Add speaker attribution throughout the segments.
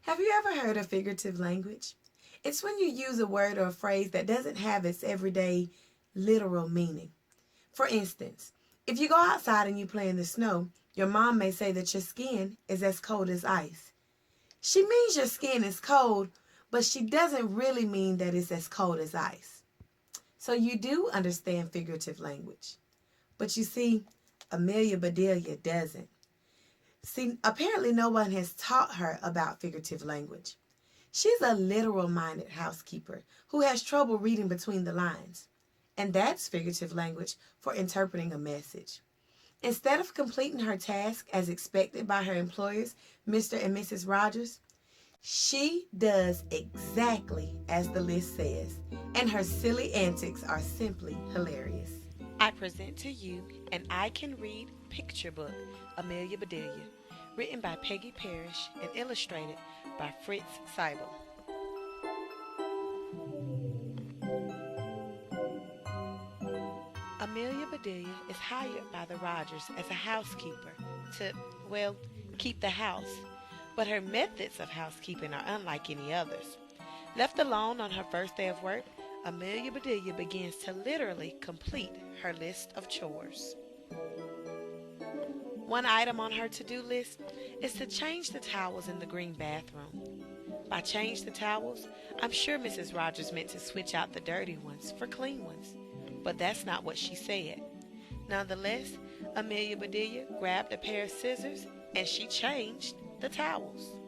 Speaker 1: Have you ever heard of figurative language? It's when you use a word or a phrase that doesn't have its everyday literal meaning. For instance, if you go outside and you play in the snow, your mom may say that your skin is as cold as ice. She means your skin is cold, but she doesn't really mean that it's as cold as ice. So you do understand figurative language. But you see, Amelia Bedelia doesn't. See, apparently no one has taught her about figurative language. She's a literal minded housekeeper who has trouble reading between the lines. And that's figurative language for interpreting a message. Instead of completing her task as expected by her employers, Mr. and Mrs. Rogers, she does exactly as the list says, and her silly antics are simply hilarious. I present to you an I Can Read picture book, Amelia Bedelia, written by Peggy Parish and illustrated by Fritz Seibel. Amelia Bedelia is hired by the Rogers as a housekeeper to, well, keep the house. But her methods of housekeeping are unlike any others. Left alone on her first day of work, Amelia Bedelia begins to literally complete her list of chores. One item on her to-do list is to change the towels in the green bathroom. By change the towels, I'm sure Mrs. Rogers meant to switch out the dirty ones for clean ones, but that's not what she said. Nonetheless, Amelia Bedelia grabbed a pair of scissors and she changed the towels.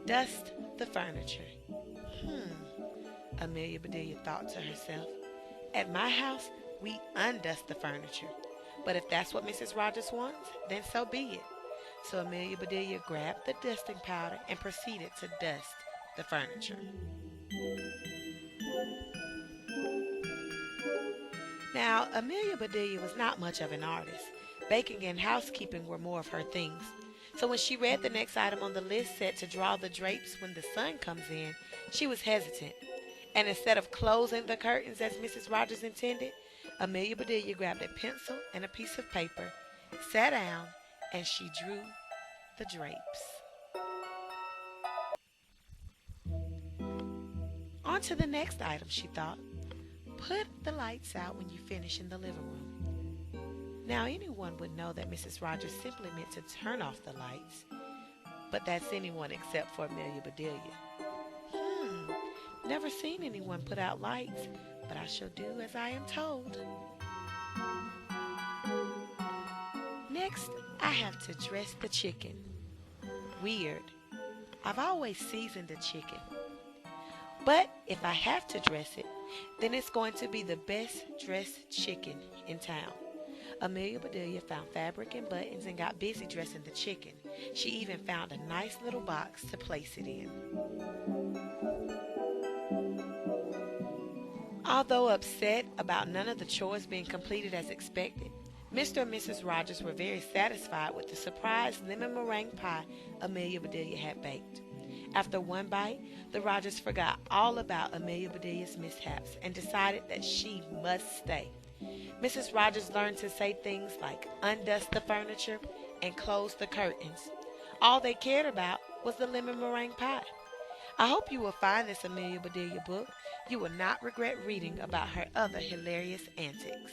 Speaker 1: Dust the furniture. Amelia Bedelia thought to herself. At my house, we undust the furniture. But if that's what Mrs. Rogers wants, then so be it. So Amelia Bedelia grabbed the dusting powder and proceeded to dust the furniture. Now, Amelia Bedelia was not much of an artist. Baking and housekeeping were more of her things. So when she read the next item on the list set to draw the drapes when the sun comes in, she was hesitant. And instead of closing the curtains as Mrs. Rogers intended, Amelia Bedelia grabbed a pencil and a piece of paper, sat down, and she drew the drapes. On to the next item, she thought. Put the lights out when you finish in the living room. Now, anyone would know that Mrs. Rogers simply meant to turn off the lights, but that's anyone except for Amelia Bedelia. Never seen anyone put out lights, but I shall do as I am told. Next, I have to dress the chicken. Weird. I've always seasoned the chicken. But if I have to dress it, then it's going to be the best dressed chicken in town. Amelia Bedelia found fabric and buttons and got busy dressing the chicken. She even found a nice little box to place it in. Although upset about none of the chores being completed as expected, Mr. and Mrs. Rogers were very satisfied with the surprise lemon meringue pie Amelia Bedelia had baked. After one bite, the Rogers forgot all about Amelia Bedelia's mishaps and decided that she must stay. Mrs. Rogers learned to say things like undust the furniture and close the curtains. All they cared about was the lemon meringue pie. I hope you will find this Amelia Bedelia book. You will not regret reading about her other hilarious antics.